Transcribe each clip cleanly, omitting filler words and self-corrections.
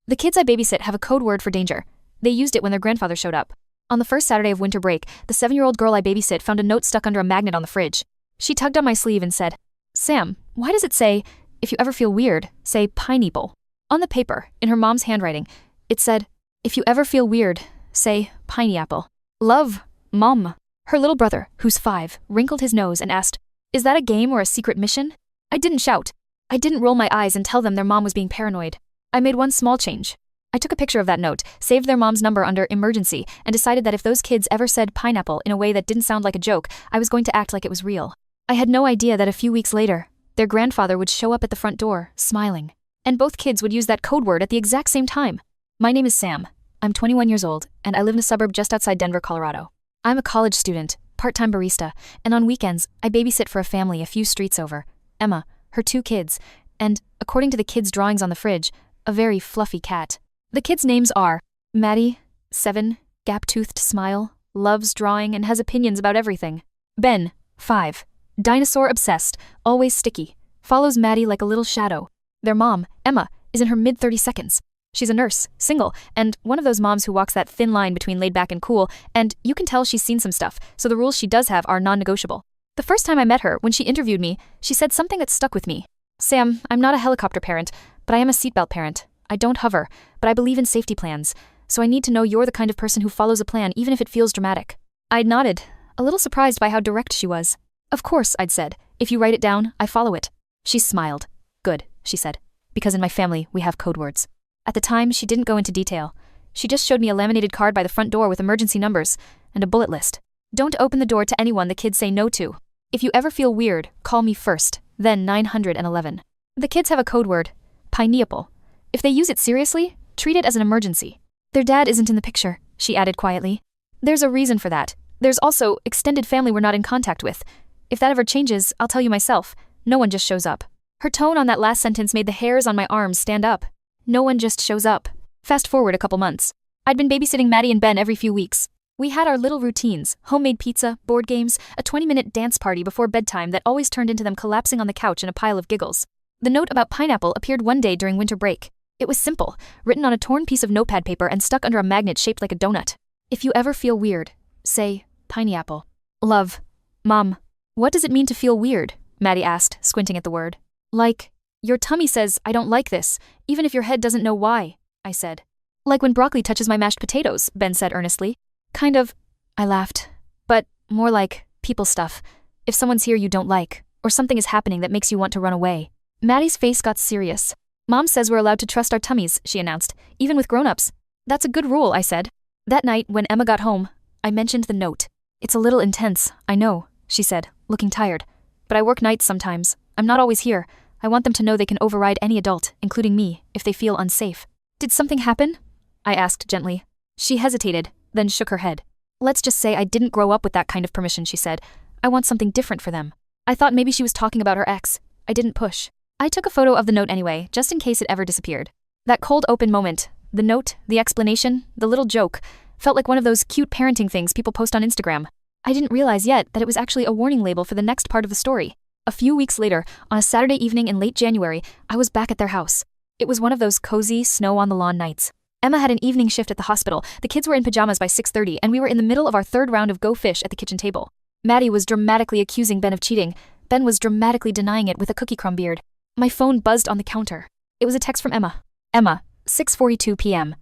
The kids I babysit have a code word for danger. They used it when their grandfather showed up. On the first Saturday of winter break, the 7-year-old girl I babysit found a note stuck under a magnet on the fridge. She tugged on my sleeve and said, "Sam, why does it say, if you ever feel weird, say pineapple?" On the paper, in her mom's handwriting, it said, "If you ever feel weird, say pineapple. Love, Mom." Her little brother, who's 5, wrinkled his nose and asked, "Is that a game or a secret mission?" I didn't shout. I didn't roll my eyes and tell them their mom was being paranoid. I made one small change. I took a picture of that note, saved their mom's number under emergency, and decided that if those kids ever said pineapple in a way that didn't sound like a joke, I was going to act like it was real. I had no idea that a few weeks later, their grandfather would show up at the front door, smiling. And both kids would use that code word at the exact same time. My name is Sam. I'm 21 years old, and I live in a suburb just outside Denver, Colorado. I'm a college student, part-time barista, and on weekends, I babysit for a family a few streets over, Emma, her 2 kids, and, according to the kids' drawings on the fridge, a very fluffy cat. The kids' names are Maddie, 7, gap-toothed smile, loves drawing and has opinions about everything. Ben, 5, dinosaur obsessed, always sticky, follows Maddie like a little shadow. Their mom, Emma, is in her mid-30s. She's a nurse, single, and one of those moms who walks that thin line between laid back and cool, and you can tell she's seen some stuff, so the rules she does have are non-negotiable. The first time I met her, when she interviewed me, she said something that stuck with me. "Sam, I'm not a helicopter parent, but I am a seatbelt parent. I don't hover, but I believe in safety plans, so I need to know you're the kind of person who follows a plan even if it feels dramatic." I nodded, a little surprised by how direct she was. "Of course," I'd said. "If you write it down, I follow it." She smiled. "Good," she said, "because in my family, we have code words." At the time, she didn't go into detail. She just showed me a laminated card by the front door with emergency numbers and a bullet list. "Don't open the door to anyone the kids say no to. If you ever feel weird, call me first, then 911. The kids have a code word, pineapple. If they use it seriously, treat it as an emergency. Their dad isn't in the picture," she added quietly. "There's a reason for that. There's also extended family we're not in contact with. If that ever changes, I'll tell you myself. No one just shows up." Her tone on that last sentence made the hairs on my arms stand up. No one just shows up. Fast forward a couple months. I'd been babysitting Maddie and Ben every few weeks. We had our little routines, homemade pizza, board games, a 20-minute dance party before bedtime that always turned into them collapsing on the couch in a pile of giggles. The note about pineapple appeared one day during winter break. It was simple, written on a torn piece of notepad paper and stuck under a magnet shaped like a donut. "If you ever feel weird, say pineapple. Love, Mom." "What does it mean to feel weird?" Maddie asked, squinting at the word. "Like, your tummy says, I don't like this, even if your head doesn't know why," I said. "Like when broccoli touches my mashed potatoes," Ben said earnestly. "Kind of," I laughed. "But more like people stuff. If someone's here you don't like, or something is happening that makes you want to run away." Maddie's face got serious. "Mom says we're allowed to trust our tummies," she announced, "even with grown-ups." "That's a good rule," I said. That night, when Emma got home, I mentioned the note. "It's a little intense, I know," she said, looking tired. "But I work nights sometimes. I'm not always here. I want them to know they can override any adult, including me, if they feel unsafe." "Did something happen?" I asked gently. She hesitated, then shook her head. "Let's just say I didn't grow up with that kind of permission," she said. "I want something different for them." I thought maybe she was talking about her ex. I didn't push. I took a photo of the note anyway, just in case it ever disappeared. That cold open moment, the note, the explanation, the little joke, felt like one of those cute parenting things people post on Instagram. I didn't realize yet that it was actually a warning label for the next part of the story. A few weeks later, on a Saturday evening in late January, I was back at their house. It was one of those cozy, snow-on-the-lawn nights. Emma had an evening shift at the hospital, the kids were in pajamas by 6:30, and we were in the middle of our 3rd round of Go Fish at the kitchen table. Maddie was dramatically accusing Ben of cheating. Ben was dramatically denying it with a cookie crumb beard. My phone buzzed on the counter. It was a text from Emma. "Emma, 6:42 p.m.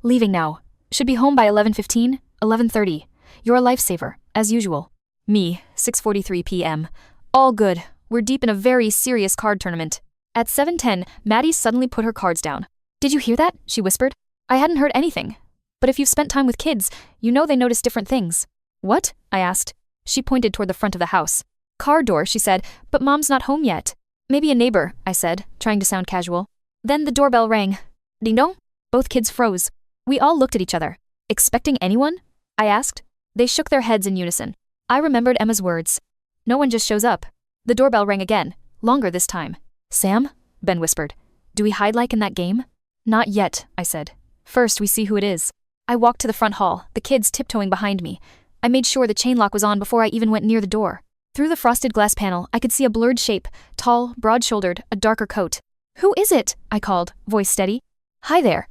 Leaving now. Should be home by 11:15, 11:30. You're a lifesaver, as usual." Me, 6:43 p.m. All good. We're deep in a very serious card tournament. At 7:10, Maddie suddenly put her cards down. "Did you hear that?" she whispered. I hadn't heard anything. But if you've spent time with kids, you know they notice different things. "What?" I asked. She pointed toward the front of the house. "Car door," she said, "but Mom's not home yet." "Maybe a neighbor," I said, trying to sound casual. Then the doorbell rang. Ding dong. Both kids froze. We all looked at each other. "Expecting anyone?" I asked. They shook their heads in unison. I remembered Emma's words. No one just shows up. The doorbell rang again, longer this time. "Sam?" Ben whispered. "Do we hide like in that game?" "Not yet," I said. "First we see who it is." I walked to the front hall, the kids tiptoeing behind me. I made sure the chain lock was on before I even went near the door. Through the frosted glass panel, I could see a blurred shape, tall, broad-shouldered, a darker coat. "Who is it?" I called, voice steady. "Hi there."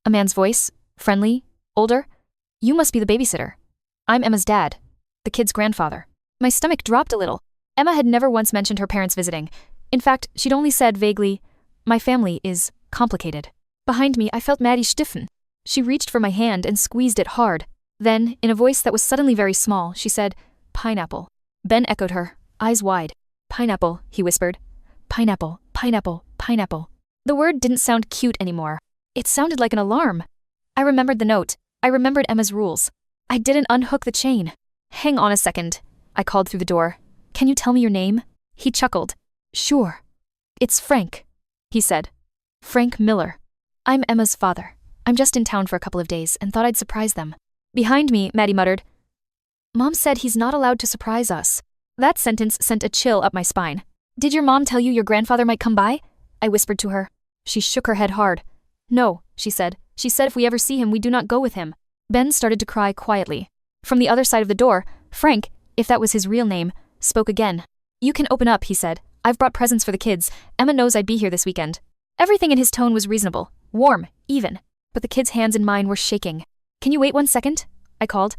A man's voice, friendly, older. You must be the babysitter. I'm Emma's dad, the kid's grandfather. My stomach dropped a little. Emma had never once mentioned her parents visiting. In fact, she'd only said vaguely, my family is complicated. Behind me, I felt Maddie stiffen. She reached for my hand and squeezed it hard. Then, in a voice that was suddenly very small, she said, pineapple. Ben echoed her, eyes wide. Pineapple, he whispered. Pineapple, pineapple, pineapple. The word didn't sound cute anymore. It sounded like an alarm. I remembered the note. I remembered Emma's rules. I didn't unhook the chain. Hang on a second, I called through the door. Can you tell me your name? He chuckled. Sure. It's Frank, he said. Frank Miller. I'm Emma's father. I'm just in town for a couple of days and thought I'd surprise them. Behind me, Maddie muttered. Mom said he's not allowed to surprise us. That sentence sent a chill up my spine. Did your mom tell you your grandfather might come by? I whispered to her. She shook her head hard. No, she said. She said if we ever see him, we do not go with him. Ben started to cry quietly. From the other side of the door, Frank, if that was his real name, spoke again. You can open up, he said. I've brought presents for the kids. Emma knows I'd be here this weekend. Everything in his tone was reasonable, warm, even. But the kids' hands in mine were shaking. Can you wait 1 second? I called.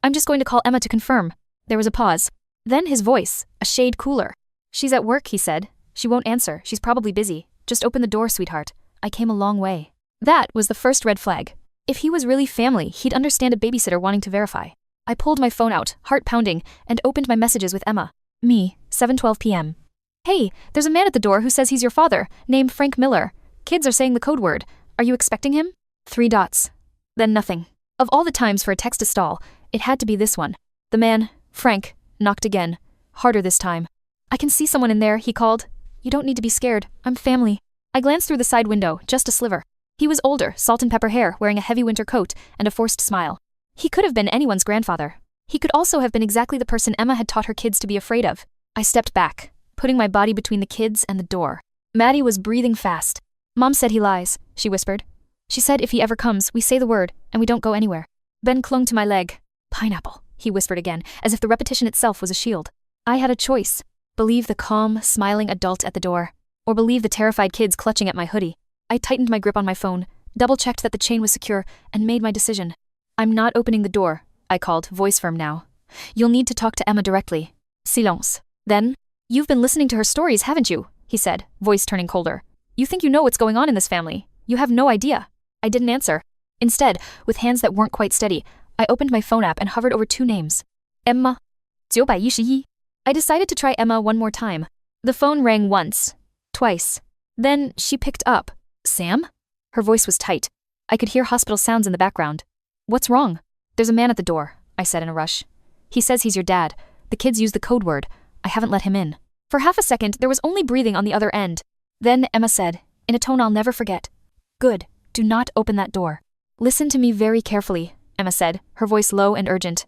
I'm just going to call Emma to confirm. There was a pause. Then his voice, a shade cooler. She's at work, he said. She won't answer. She's probably busy. Just open the door, sweetheart. I came a long way. That was the first red flag. If he was really family, he'd understand a babysitter wanting to verify. I pulled my phone out, heart pounding, and opened my messages with Emma. Me, 7:12 p.m. Hey, there's a man at the door who says he's your father, named Frank Miller. Kids are saying the code word. Are you expecting him? 3 dots. Then nothing. Of all the times for a text to stall, it had to be this one. The man, Frank, knocked again. Harder this time. I can see someone in there, he called. You don't need to be scared. I'm family. I glanced through the side window, just a sliver. He was older, salt and pepper hair, wearing a heavy winter coat, and a forced smile. He could have been anyone's grandfather. He could also have been exactly the person Emma had taught her kids to be afraid of. I stepped back, putting my body between the kids and the door. Maddie was breathing fast. Mom said he lies, she whispered. She said if he ever comes, we say the word, and we don't go anywhere. Ben clung to my leg. Pineapple, he whispered again, as if the repetition itself was a shield. I had a choice. Believe the calm, smiling adult at the door, or believe the terrified kids clutching at my hoodie. I tightened my grip on my phone, double-checked that the chain was secure, and made my decision. I'm not opening the door, I called, voice firm now. You'll need to talk to Emma directly. Silence. Then, you've been listening to her stories, haven't you? He said, voice turning colder. You think you know what's going on in this family. You have no idea. I didn't answer. Instead, with hands that weren't quite steady, I opened my phone app and hovered over 2 names. Emma. 911. I decided to try Emma one more time. The phone rang once, twice. Then she picked up. Sam? Her voice was tight. I could hear hospital sounds in the background. What's wrong? There's a man at the door, I said in a rush. He says he's your dad. The kids use the code word. I haven't let him in. For half a second, there was only breathing on the other end. Then Emma said, in a tone I'll never forget. Good. Do not open that door. Listen to me very carefully, Emma said, her voice low and urgent.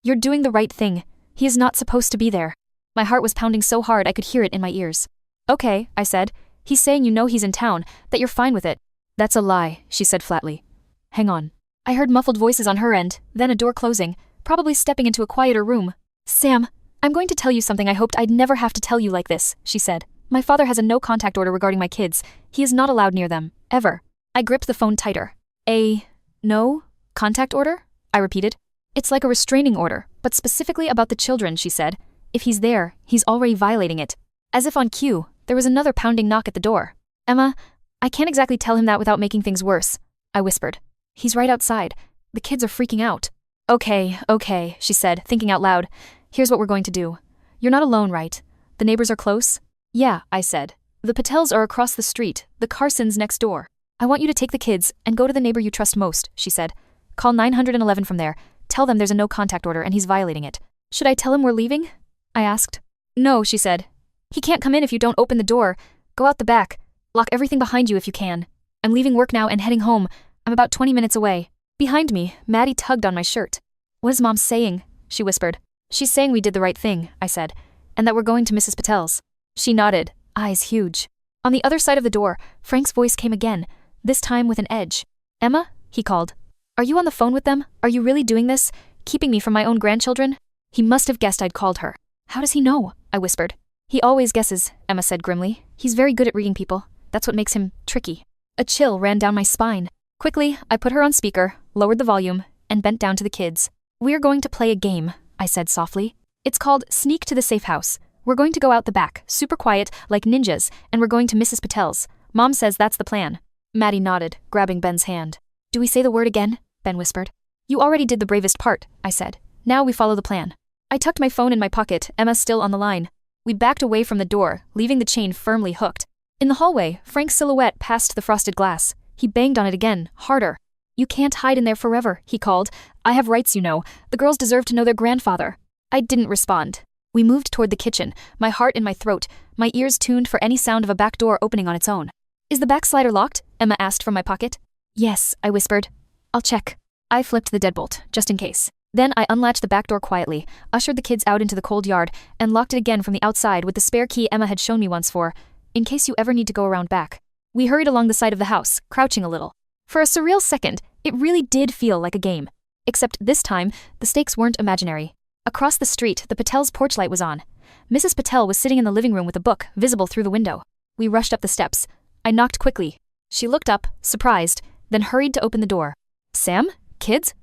You're doing the right thing. He is not supposed to be there. My heart was pounding so hard I could hear it in my ears. Okay, I said. He's saying you know he's in town, that you're fine with it. That's a lie, she said flatly. Hang on. I heard muffled voices on her end, then a door closing, probably stepping into a quieter room. Sam, I'm going to tell you something I hoped I'd never have to tell you like this, she said. My father has a no-contact order regarding my kids. He is not allowed near them, ever. I gripped the phone tighter. A no-contact order? I repeated. It's like a restraining order, but specifically about the children, she said. If he's there, he's already violating it. As if on cue, there was another pounding knock at the door. Emma, I can't exactly tell him that without making things worse, I whispered. He's right outside. The kids are freaking out. Okay, she said, thinking out loud. Here's what we're going to do. You're not alone, right? The neighbors are close? Yeah, I said. The Patels are across the street, the Carsons next door. I want you to take the kids and go to the neighbor you trust most, she said. Call 911 from there. Tell them there's a no-contact order and he's violating it. Should I tell him we're leaving? I asked. No, she said. He can't come in if you don't open the door. Go out the back. Lock everything behind you if you can. I'm leaving work now and heading home. I'm about 20 minutes away. Behind me, Maddie tugged on my shirt. What is Mom saying? She whispered. She's saying we did the right thing, I said, and that we're going to Mrs. Patel's. She nodded, eyes huge. On the other side of the door, Frank's voice came again, this time with an edge. Emma, he called. Are you on the phone with them? Are you really doing this? Keeping me from my own grandchildren? He must have guessed I'd called her. How does he know? I whispered. He always guesses, Emma said grimly. He's very good at reading people. That's what makes him tricky. A chill ran down my spine. Quickly, I put her on speaker, lowered the volume, and bent down to the kids. "We're going to play a game," I said softly. "It's called Sneak to the Safe House. We're going to go out the back, super quiet, like ninjas, and we're going to Mrs. Patel's. Mom says that's the plan." Maddie nodded, grabbing Ben's hand. "Do we say the word again?" Ben whispered. "You already did the bravest part," I said. "Now we follow the plan." I tucked my phone in my pocket, Emma still on the line. We backed away from the door, leaving the chain firmly hooked. In the hallway, Frank's silhouette passed the frosted glass. He banged on it again, harder. "You can't hide in there forever," he called. "I have rights, you know. The girls deserve to know their grandfather." I didn't respond. We moved toward the kitchen, my heart in my throat, my ears tuned for any sound of a back door opening on its own. "Is the back slider locked?" Emma asked from my pocket. "Yes," I whispered. "I'll check." I flipped the deadbolt, just in case. Then I unlatched the back door quietly, ushered the kids out into the cold yard, and locked it again from the outside with the spare key Emma had shown me once for, in case you ever need to go around back. We hurried along the side of the house, crouching a little. For a surreal second, it really did feel like a game. Except this time, the stakes weren't imaginary. Across the street, the Patel's porch light was on. Mrs. Patel was sitting in the living room with a book, visible through the window. We rushed up the steps. I knocked quickly. She looked up, surprised, then hurried to open the door. "Sam? Kids?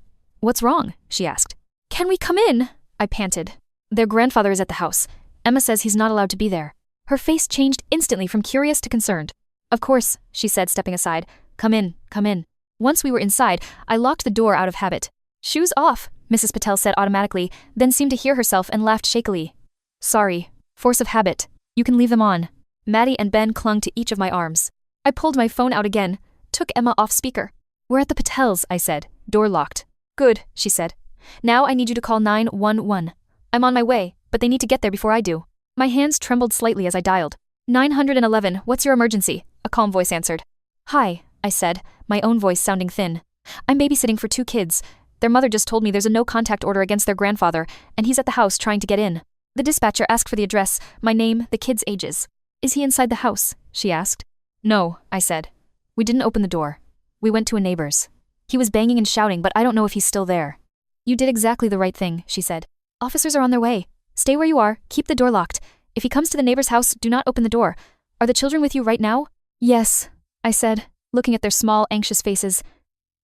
What's wrong?" she asked. "Can we come in?" I panted. "Their grandfather is at the house. Emma says he's not allowed to be there." Her face changed instantly from curious to concerned. "Of course," she said, stepping aside. Come in, come in." Once we were inside, I locked the door out of habit. "Shoes off," Mrs. Patel said automatically, then seemed to hear herself and laughed shakily. "Sorry. Force of habit. You can leave them on." Maddie and Ben clung to each of my arms. I pulled my phone out again, took Emma off speaker. "We're at the Patels," I said. "Door locked." "Good," she said. "Now I need you to call 911. I'm on my way, but they need to get there before I do." My hands trembled slightly as I dialed. 911, what's your emergency?" a calm voice answered. "Hi," I said, my own voice sounding thin. "I'm babysitting for 2 kids. Their mother just told me there's a no-contact order against their grandfather, and he's at the house trying to get in." The dispatcher asked for the address, my name, the kids' ages. "Is he inside the house?" she asked. "No," I said. We didn't open the door. We went to a neighbor's. He was banging and shouting, but I don't know if he's still there. "You did exactly the right thing," she said. "Officers are on their way. Stay where you are, keep the door locked. If he comes to the neighbor's house, do not open the door. Are the children with you right now?" "Yes," I said, looking at their small, anxious faces.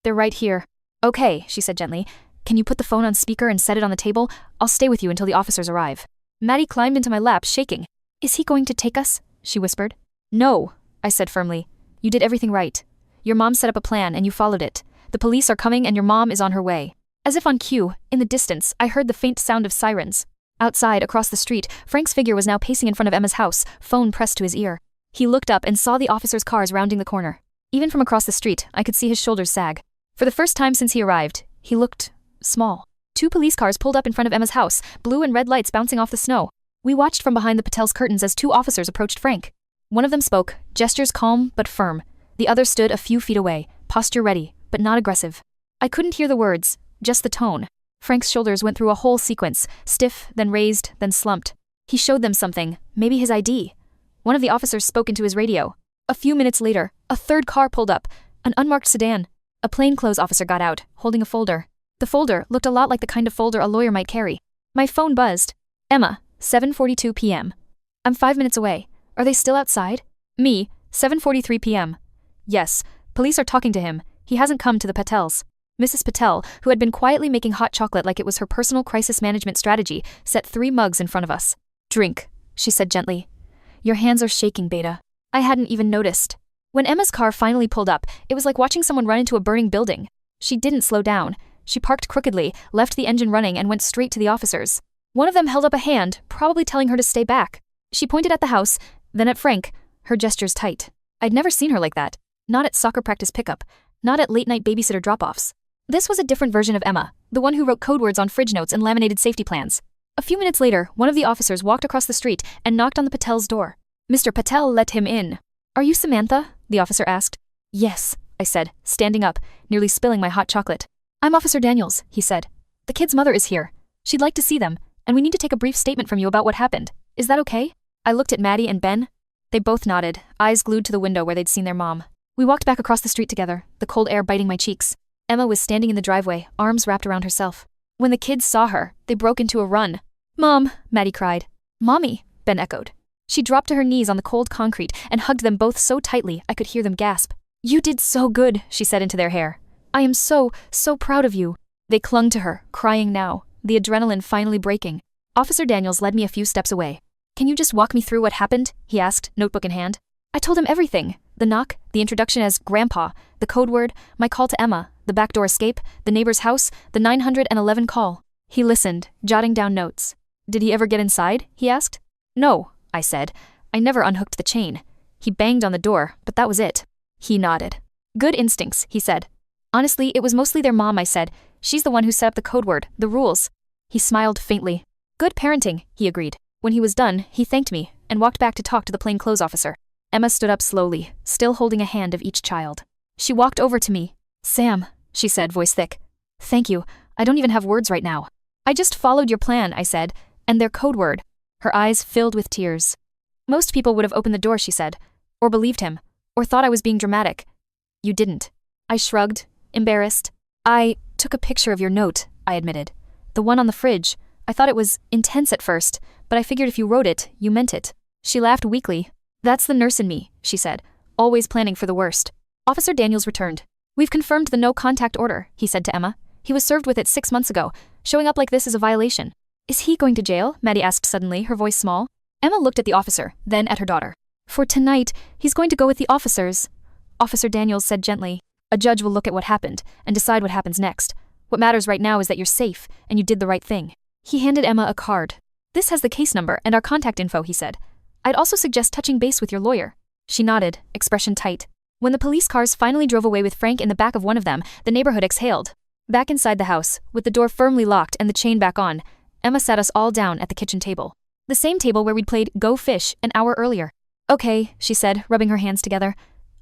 "They're right here." "Okay," she said gently. "Can you put the phone on speaker and set it on the table? I'll stay with you until the officers arrive." Maddie climbed into my lap, shaking. "Is he going to take us?" she whispered. "No," I said firmly. "You did everything right. Your mom set up a plan and you followed it. The police are coming and your mom is on her way." As if on cue, in the distance, I heard the faint sound of sirens. Outside, across the street, Frank's figure was now pacing in front of Emma's house, phone pressed to his ear. He looked up and saw the officers' cars rounding the corner. Even from across the street, I could see his shoulders sag. For the first time since he arrived, he looked small. 2 police cars pulled up in front of Emma's house, blue and red lights bouncing off the snow. We watched from behind the Patel's curtains as 2 officers approached Frank. One of them spoke, gestures calm but firm. The other stood a few feet away, posture ready, but not aggressive. I couldn't hear the words, just the tone. Frank's shoulders went through a whole sequence, stiff, then raised, then slumped. He showed them something, maybe his ID. One of the officers spoke into his radio. A few minutes later, a 3rd car pulled up, an unmarked sedan. A plainclothes officer got out, holding a folder. The folder looked a lot like the kind of folder a lawyer might carry. My phone buzzed. "Emma, 7:42 p.m. I'm 5 minutes away. Are they still outside?" Me, 7:43 p.m. "Yes, police are talking to him. He hasn't come to the Patels." Mrs. Patel, who had been quietly making hot chocolate like it was her personal crisis management strategy, set 3 mugs in front of us. "Drink," she said gently. "Your hands are shaking, Beta." I hadn't even noticed. When Emma's car finally pulled up, it was like watching someone run into a burning building. She didn't slow down. She parked crookedly, left the engine running, and went straight to the officers. One of them held up a hand, probably telling her to stay back. She pointed at the house, then at Frank, her gestures tight. I'd never seen her like that. Not at soccer practice pickup. Not at late-night babysitter drop-offs. This was a different version of Emma, the one who wrote code words on fridge notes and laminated safety plans. A few minutes later, one of the officers walked across the street and knocked on the Patel's door. Mr. Patel let him in. "Are you Samantha?" the officer asked. "Yes," I said, standing up, nearly spilling my hot chocolate. "I'm Officer Daniels," he said. "The kid's mother is here. She'd like to see them, and we need to take a brief statement from you about what happened. Is that okay?" I looked at Maddie and Ben. They both nodded, eyes glued to the window where they'd seen their mom. We walked back across the street together, the cold air biting my cheeks. Emma was standing in the driveway, arms wrapped around herself. When the kids saw her, they broke into a run. "Mom," Maddie cried. "Mommy," Ben echoed. She dropped to her knees on the cold concrete and hugged them both so tightly I could hear them gasp. You did so good, she said into their hair. I am so proud of you. They clung to her, crying now, the adrenaline finally breaking. Officer Daniels led me a few steps away. Can you just walk me through what happened? He asked, notebook in hand. I told him everything. The knock, the introduction as Grandpa, the code word, my call to Emma, the backdoor escape, the neighbor's house, the 911 call. He listened, jotting down notes. Did he ever get inside? He asked. No, I said. I never unhooked the chain. He banged on the door, but that was it. He nodded. Good instincts, he said. Honestly, it was mostly their mom, I said. She's the one who set up the code word, the rules. He smiled faintly. Good parenting, he agreed. When he was done, he thanked me and walked back to talk to the plainclothes officer. Emma stood up slowly, still holding a hand of each child. She walked over to me. Sam, she said, voice thick. Thank you. I don't even have words right now. I just followed your plan, I said, and their code word. Her eyes filled with tears. Most people would have opened the door, she said, or believed him, or thought I was being dramatic. You didn't. I shrugged, embarrassed. I took a picture of your note, I admitted. The one on the fridge. I thought it was intense at first, but I figured if you wrote it, you meant it. She laughed weakly. That's the nurse in me, she said, always planning for the worst. Officer Daniels returned. We've confirmed the no-contact order, he said to Emma. He was served with it 6 months ago. Showing up like this is a violation. Is he going to jail? Maddie asked suddenly, her voice small. Emma looked at the officer, then at her daughter. For tonight, he's going to go with the officers. Officer Daniels said gently. A judge will look at what happened and decide what happens next. What matters right now is that you're safe and you did the right thing. He handed Emma a card. This has the case number and our contact info, he said. I'd also suggest touching base with your lawyer. She nodded, expression tight. When the police cars finally drove away with Frank in the back of one of them, the neighborhood exhaled. Back inside the house, with the door firmly locked and the chain back on, Emma sat us all down at the kitchen table. The same table where we'd played Go Fish an hour earlier. Okay, she said, rubbing her hands together.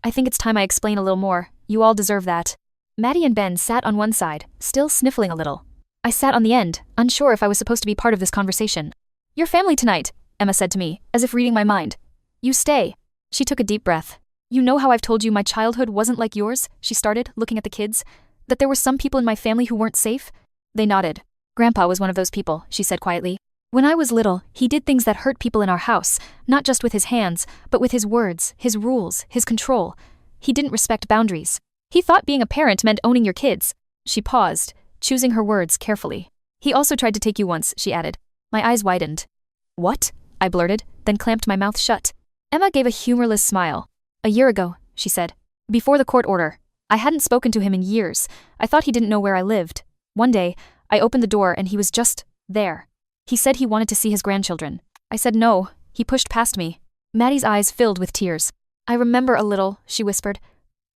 I think it's time I explain a little more. You all deserve that. Maddie and Ben sat on one side, still sniffling a little. I sat on the end, unsure if I was supposed to be part of this conversation. Your family tonight, Emma said to me, as if reading my mind. You stay. She took a deep breath. You know how I've told you my childhood wasn't like yours, she started, looking at the kids. That there were some people in my family who weren't safe? They nodded. Grandpa was one of those people, she said quietly. When I was little, he did things that hurt people in our house, not just with his hands, but with his words, his rules, his control. He didn't respect boundaries. He thought being a parent meant owning your kids. She paused, choosing her words carefully. He also tried to take you once, she added. My eyes widened. What? I blurted, then clamped my mouth shut. Emma gave a humorless smile. A year ago, she said. Before the court order. I hadn't spoken to him in years. I thought he didn't know where I lived. One day, I opened the door and he was just there. He said he wanted to see his grandchildren. I said no. He pushed past me. Maddie's eyes filled with tears. I remember a little, she whispered.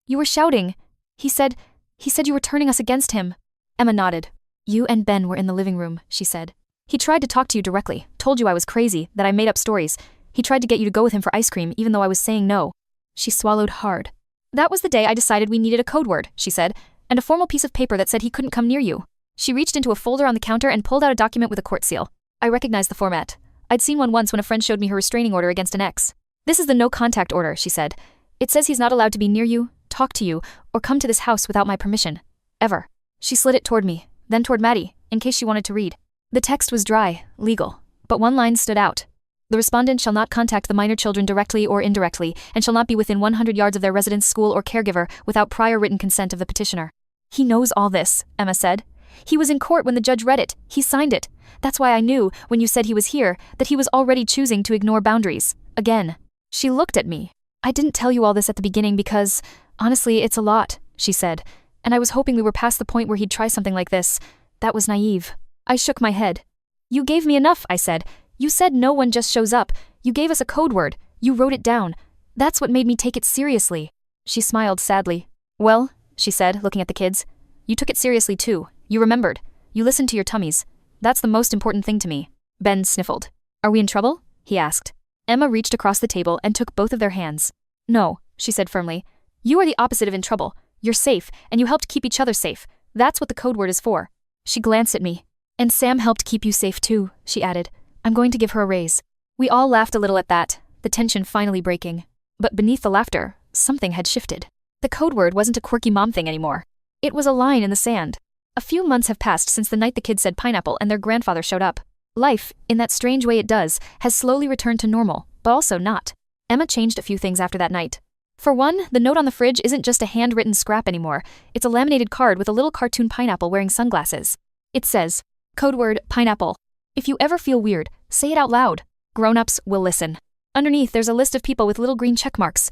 You were shouting. He said you were turning us against him. Emma nodded. You and Ben were in the living room, she said. He tried to talk to you directly, told you I was crazy, that I made up stories. He tried to get you to go with him for ice cream even though I was saying no. She swallowed hard. That was the day I decided we needed a code word, she said, and a formal piece of paper that said he couldn't come near you. She reached into a folder on the counter and pulled out a document with a court seal. I recognized the format. I'd seen one once when a friend showed me her restraining order against an ex. This is the no contact order, she said. It says he's not allowed to be near you, talk to you, or come to this house without my permission. Ever. She slid it toward me, then toward Maddie, in case she wanted to read. The text was dry, legal, but one line stood out. The respondent shall not contact the minor children directly or indirectly, and shall not be within 100 yards of their residence, school, or caregiver without prior written consent of the petitioner. He knows all this, Emma said. He was in court when the judge read it. He signed it. That's why I knew, when you said he was here, that he was already choosing to ignore boundaries. Again. She looked at me. I didn't tell you all this at the beginning because, honestly, it's a lot, she said, and I was hoping we were past the point where he'd try something like this. That was naive. I shook my head. You gave me enough, I said. You said no one just shows up. You gave us a code word. You wrote it down. That's what made me take it seriously. She smiled sadly. Well, she said, looking at the kids, you took it seriously too. You remembered. You listened to your tummies. That's the most important thing to me. Ben sniffled. Are we in trouble? He asked. Emma reached across the table and took both of their hands. No, she said firmly. You are the opposite of in trouble. You're safe, and you helped keep each other safe. That's what the code word is for. She glanced at me. And Sam helped keep you safe too, she added. I'm going to give her a raise. We all laughed a little at that, the tension finally breaking. But beneath the laughter, something had shifted. The code word wasn't a quirky mom thing anymore. It was a line in the sand. A few months have passed since the night the kids said pineapple and their grandfather showed up. Life, in that strange way it does, has slowly returned to normal, but also not. Emma changed a few things after that night. For one, the note on the fridge isn't just a handwritten scrap anymore. It's a laminated card with a little cartoon pineapple wearing sunglasses. It says, code word, pineapple. If you ever feel weird, say it out loud. Grown-ups will listen. Underneath, there's a list of people with little green check marks.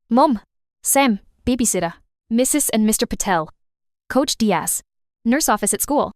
Mom, Sam, babysitter, Mrs. and Mr. Patel, Coach Diaz, nurse office at school.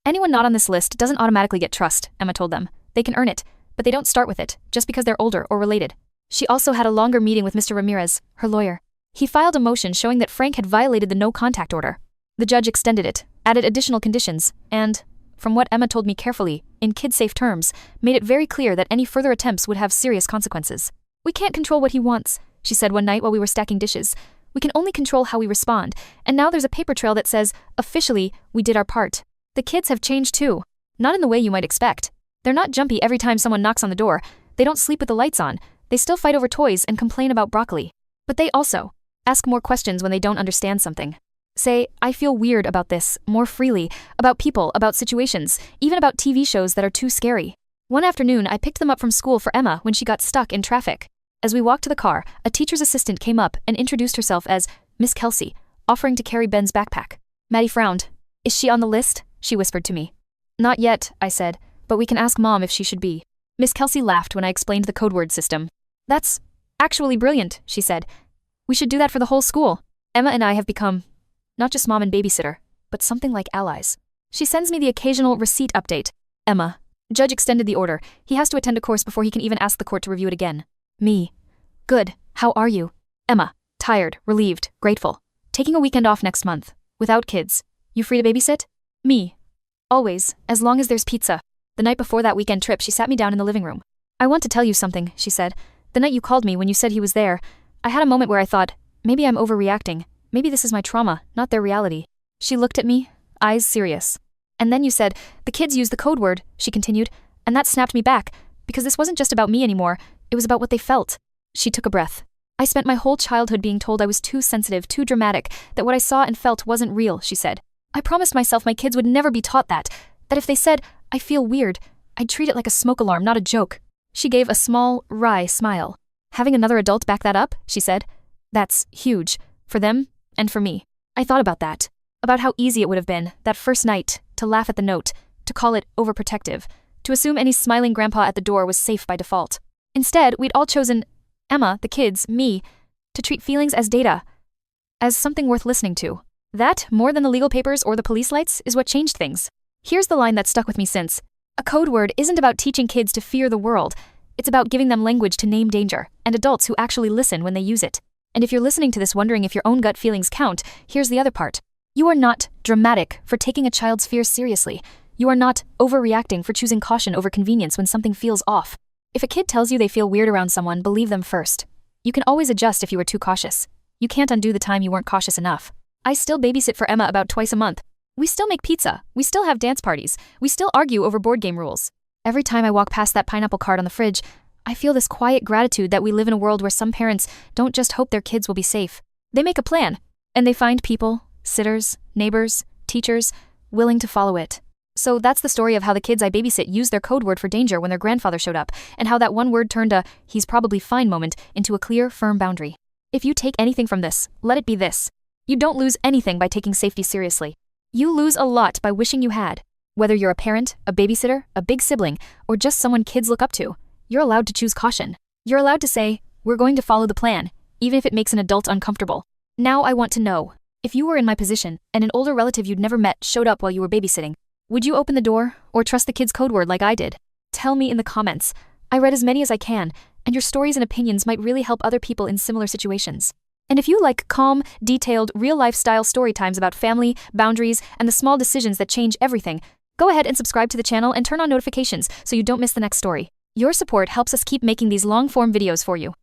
Anyone not on this list doesn't automatically get trust, Emma told them. They can earn it, but they don't start with it, just because they're older or related. She also had a longer meeting with Mr. Ramirez, her lawyer. He filed a motion showing that Frank had violated the no-contact order. The judge extended it, added additional conditions, and, from what Emma told me carefully, in kid-safe terms, made it very clear that any further attempts would have serious consequences. We can't control what he wants, she said one night while we were stacking dishes. We can only control how we respond, and now there's a paper trail that says, officially, we did our part. The kids have changed too. Not in the way you might expect. They're not jumpy every time someone knocks on the door. They don't sleep with the lights on. They still fight over toys and complain about broccoli. But they also ask more questions when they don't understand something. Say, I feel weird about this, more freely, about people, about situations, even about TV shows that are too scary. One afternoon, I picked them up from school for Emma when she got stuck in traffic. As we walked to the car, a teacher's assistant came up and introduced herself as Miss Kelsey, offering to carry Ben's backpack. Maddie frowned. Is she on the list? She whispered to me. Not yet, I said, but we can ask Mom if she should be. Miss Kelsey laughed when I explained the code word system. That's actually brilliant, she said. We should do that for the whole school. Emma and I have become not just mom and babysitter, but something like allies. She sends me the occasional receipt update. Emma. Judge extended the order. He has to attend a course before he can even ask the court to review it again. Me. Good. How are you? Emma. Tired, relieved, grateful. Taking a weekend off next month. Without kids. You free to babysit? Me. Always, as long as there's pizza. The night before that weekend trip, she sat me down in the living room. I want to tell you something, she said. The night you called me when you said he was there, I had a moment where I thought, maybe I'm overreacting. Maybe this is my trauma, not their reality. She looked at me, eyes serious. And then you said, the kids use the code word, she continued, and that snapped me back, because this wasn't just about me anymore, it was about what they felt. She took a breath. I spent my whole childhood being told I was too sensitive, too dramatic, that what I saw and felt wasn't real, she said. I promised myself my kids would never be taught that if they said, I feel weird, I'd treat it like a smoke alarm, not a joke. She gave a small, wry smile. Having another adult back that up, she said. That's huge, for them and for me. I thought about that, about how easy it would have been, that first night, to laugh at the note, to call it overprotective, to assume any smiling grandpa at the door was safe by default. Instead, we'd all chosen, Emma, the kids, me, to treat feelings as data, as something worth listening to. That, more than the legal papers or the police lights, is what changed things. Here's the line that stuck with me since. A code word isn't about teaching kids to fear the world. It's about giving them language to name danger, and adults who actually listen when they use it. And if you're listening to this wondering if your own gut feelings count, here's the other part. You are not dramatic for taking a child's fears seriously. You are not overreacting for choosing caution over convenience when something feels off. If a kid tells you they feel weird around someone, believe them first. You can always adjust if you were too cautious. You can't undo the time you weren't cautious enough. I still babysit for Emma about twice a month. We still make pizza. We still have dance parties. We still argue over board game rules. Every time I walk past that pineapple card on the fridge, I feel this quiet gratitude that we live in a world where some parents don't just hope their kids will be safe. They make a plan, and they find people, sitters, neighbors, teachers, willing to follow it. So that's the story of how the kids I babysit used their code word for danger when their grandfather showed up, and how that one word turned a he's probably fine moment into a clear, firm boundary. If you take anything from this, let it be this. You don't lose anything by taking safety seriously. You lose a lot by wishing you had. Whether you're a parent, a babysitter, a big sibling, or just someone kids look up to, you're allowed to choose caution. You're allowed to say, we're going to follow the plan, even if it makes an adult uncomfortable. Now I want to know, if you were in my position and an older relative you'd never met showed up while you were babysitting, would you open the door or trust the kid's code word like I did? Tell me in the comments. I read as many as I can, and your stories and opinions might really help other people in similar situations. And if you like calm, detailed, real-life style story times about family, boundaries, and the small decisions that change everything, go ahead and subscribe to the channel and turn on notifications so you don't miss the next story. Your support helps us keep making these long-form videos for you.